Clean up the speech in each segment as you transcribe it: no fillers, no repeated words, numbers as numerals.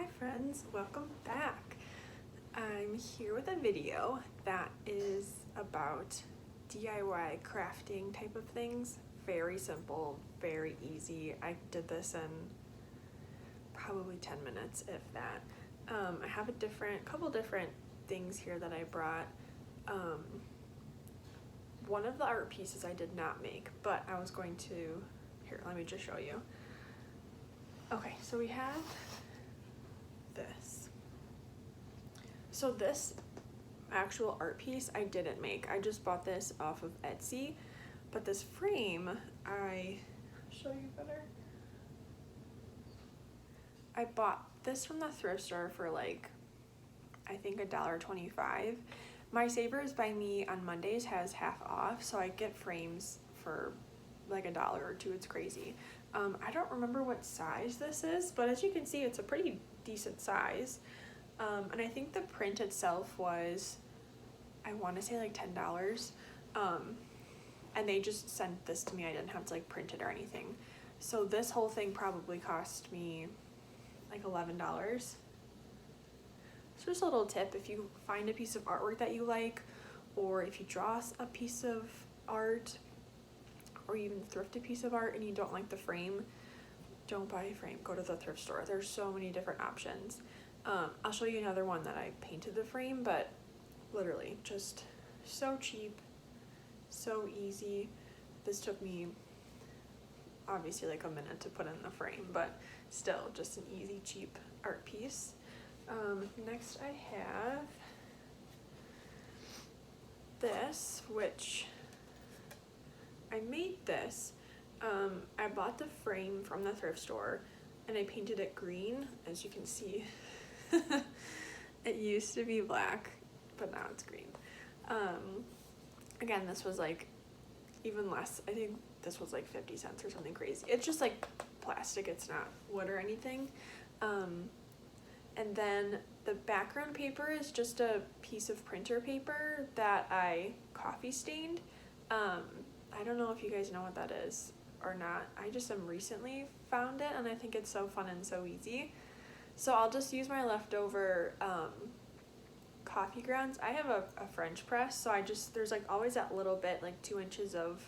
Hi friends, welcome back. I'm here with a video that is about DIY crafting type of things. Very simple, very easy. I did this in probably 10 minutes, if that. I have a couple different things here that I brought. One of the art pieces I did not make, but I was going to, here, let me just show you. Okay, so we have this. So this actual art piece I didn't make. I just bought this off of Etsy, but this frame, I show you better. I bought this from the thrift store for like, I think $1.25. My Savers by Me on Mondays has half off, so I get frames for like $1 or $2. It's crazy. I don't remember what size this is, but as you can see, it's a pretty decent size. And I think the print itself was, I want to say like $10. And they just sent this to me. I didn't have to like print it or anything. So this whole thing probably cost me like $11. So just a little tip, if you find a piece of artwork that you like, or if you draw a piece of art, or even thrift a piece of art and you don't like the frame, don't buy a frame, go to the thrift store. There's so many different options. I'll show you another one that I painted the frame, but literally just so cheap, so easy. This took me obviously like a minute to put in the frame, but still just an easy, cheap art piece. Next I have this, which I made this. I bought the frame from the thrift store and I painted it green, as you can see. It used to be black, but now it's green. Again, this was like even less. I think this was like 50 cents or something crazy. It's just like plastic, it's not wood or anything. And then the background paper is just a piece of printer paper that I coffee stained. I don't know if you guys know what that is or not. I just recently found it and I think it's so fun and so easy. So I'll just use my leftover coffee grounds. I have a French press, so there's like always that little bit, like 2 inches of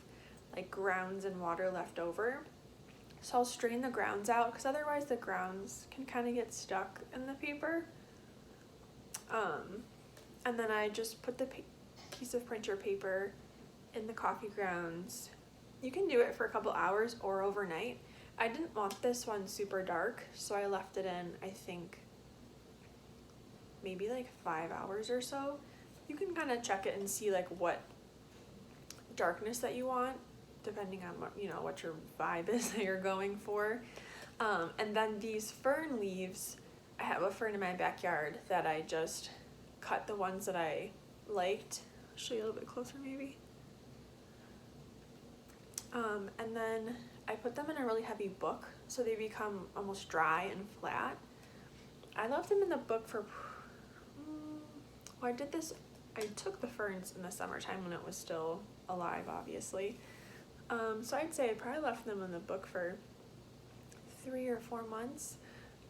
like grounds and water left over. So I'll strain the grounds out because otherwise the grounds can kind of get stuck in the paper. And then I just put the piece of printer paper in the coffee grounds. You can do it for a couple hours or overnight. I didn't want this one super dark, so I left it in, I think, maybe like 5 hours or so. You can kind of check it and see like what darkness that you want, depending on what your vibe is that you're going for. And then these fern leaves, I have a fern in my backyard that I just cut the ones that I liked. I'll show you a little bit closer maybe. And then I put them in a really heavy book so they become almost dry and flat. I left them in the book for, well, I took the ferns in the summertime when it was still alive, obviously. So I'd say I probably left them in the book for 3 or 4 months.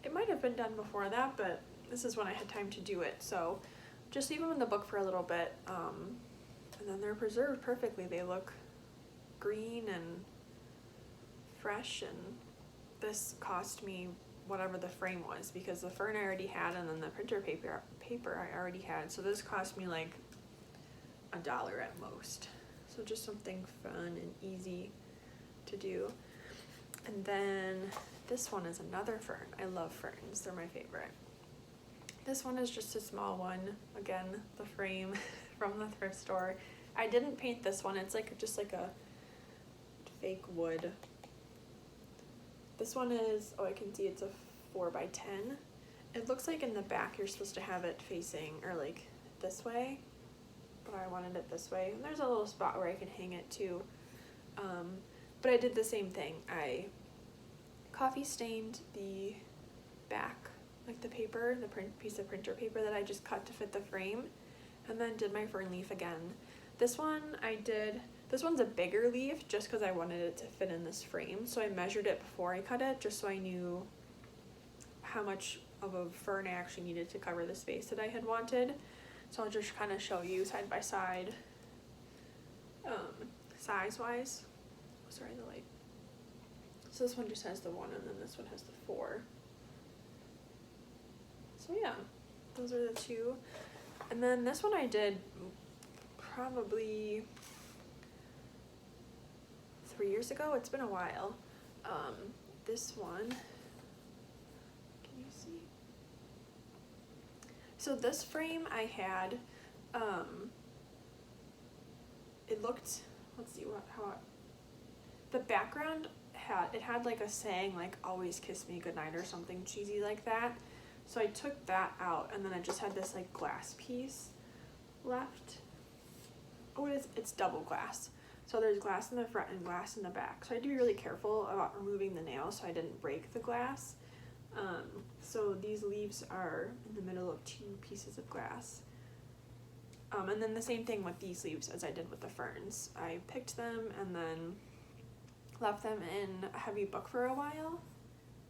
It might have been done before that, but this is when I had time to do it. So just leave them in the book for a little bit, and then they're preserved perfectly. They look green and fresh, and this cost me whatever the frame was because the fern I already had and then the printer paper I already had. So this cost me like $1 at most. So just something fun and easy to do. And then this one is another fern. I love ferns, they're my favorite. This one is just a small one. Again, the frame from the thrift store. I didn't paint this one. It's like just like a fake wood. This one is, I can see it's a 4x10. It looks like in the back you're supposed to have it facing or like this way, but I wanted it this way. And there's a little spot where I can hang it too. But I did the same thing. I coffee stained the back, like the paper, the piece of printer paper that I just cut to fit the frame, and then did my fern leaf again. This one's a bigger leaf just because I wanted it to fit in this frame. So I measured it before I cut it just so I knew how much of a fern I actually needed to cover the space that I had wanted. So I'll just kind of show you side by side, size wise. Sorry, the light. So this one just has the 1 and then this one has the 4. So yeah, those are the 2. And then this one I did probably 3 years ago. It's been a while. This one, can you see? So this frame I had, it looked, let's see the background had like a saying like always kiss me goodnight or something cheesy like that. So I took that out and then I just had this like glass piece left. Oh, it's double glass. So there's glass in the front and glass in the back. So I had to be really careful about removing the nail so I didn't break the glass. So these leaves are in the middle of 2 pieces of glass. And then the same thing with these leaves as I did with the ferns. I picked them and then left them in a heavy book for a while,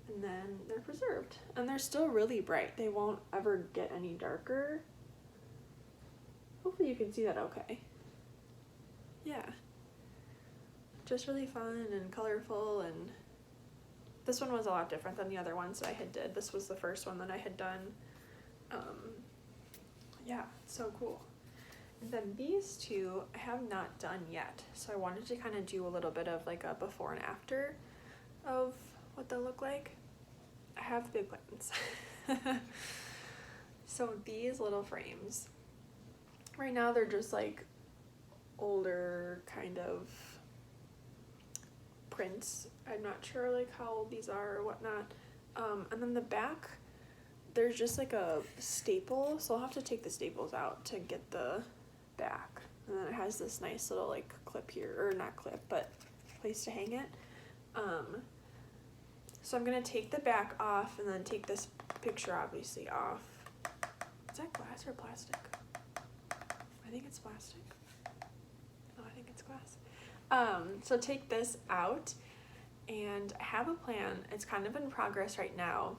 and then they're preserved. And they're still really bright. They won't ever get any darker. Hopefully you can see that okay. Yeah. Just really fun and colorful, and this one was a lot different than the other ones that I had did. This was the first one that I had done. Yeah, so cool. And then these 2 I have not done yet. So I wanted to kind of do a little bit of like a before and after of what they'll look like. I have big plans. So these little frames, right now they're just like older kind of prints. I'm not sure like how old these are or whatnot. And then the back, there's just like a staple, so I'll have to take the staples out to get the back. And then it has this nice little like clip here, or not clip, but place to hang it. So I'm gonna take the back off and then take this picture obviously off. Is that glass or plastic? I think it's plastic. No, I think it's glass. So take this out, and I have a plan. It's kind of in progress right now.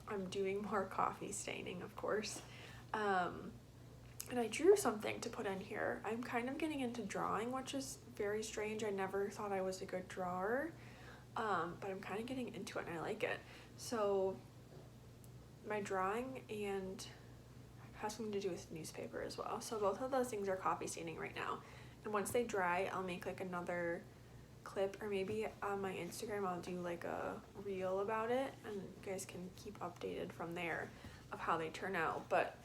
I'm doing more coffee staining, of course. And I drew something to put in here. I'm kind of getting into drawing, which is very strange. I never thought I was a good drawer, but I'm kind of getting into it and I like it. So my drawing and has something to do with newspaper as well. So both of those things are coffee staining right now. And once they dry, I'll make like another clip, or maybe on my Instagram I'll do like a reel about it, and you guys can keep updated from there of how they turn out. But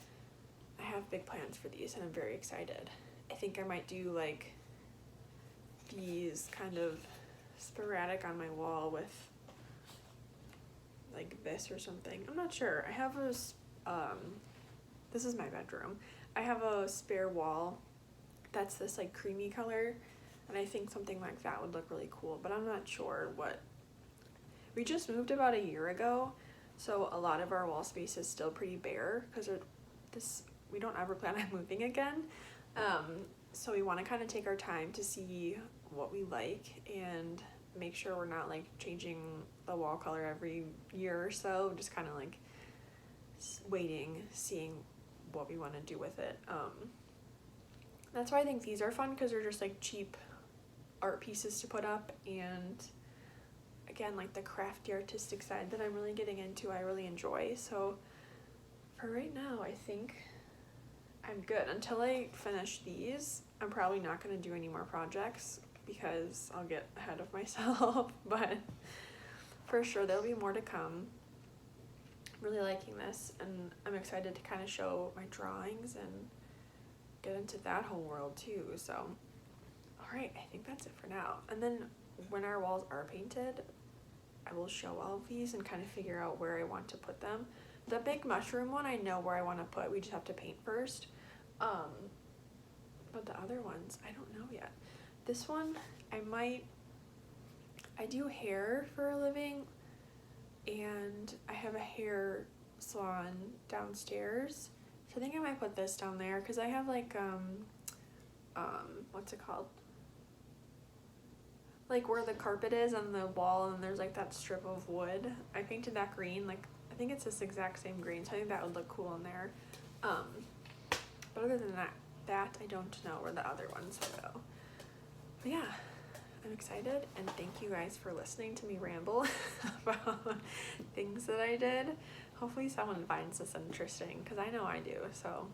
I have big plans for these and I'm very excited. I think I might do like these kind of sporadic on my wall with like this or something. I'm not sure. I have a this is my bedroom. I have a spare wall that's this like creamy color, and I think something like that would look really cool, but I'm not sure what. We just moved about a year ago, so a lot of our wall space is still pretty bare because we don't ever plan on moving again. So we want to kind of take our time to see what we like and make sure we're not like changing the wall color every year or so, just kind of like waiting, seeing what we want to do with it. That's why I think these are fun, because they're just like cheap art pieces to put up, and again, like the crafty artistic side that I'm really getting into, I really enjoy. So for right now, I think I'm good. Until I finish these, I'm probably not going to do any more projects because I'll get ahead of myself, but for sure there'll be more to come. I'm really liking this, and I'm excited to kind of show my drawings and get into that whole world too. So alright, I think that's it for now. And then when our walls are painted, I will show all of these and kind of figure out where I want to put them. The big mushroom one, I know where I want to put. We just have to paint first. But the other ones, I don't know yet. This one, I do hair for a living, and I have a hair salon downstairs. So I think I might put this down there, because I have like, what's it called? Like where the carpet is on the wall, and there's like that strip of wood. I painted that green, like I think it's this exact same green, so I think that would look cool in there. But other than that I don't know where the other ones will go. But yeah, I'm excited, and thank you guys for listening to me ramble about things that I did. Hopefully someone finds this interesting, because I know I do. So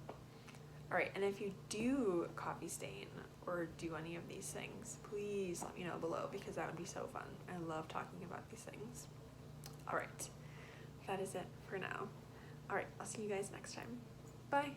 alright, and if you do coffee stain or do any of these things, please let me know below, because that would be so fun. I love talking about these things. Alright, that is it for now. Alright, I'll see you guys next time. Bye!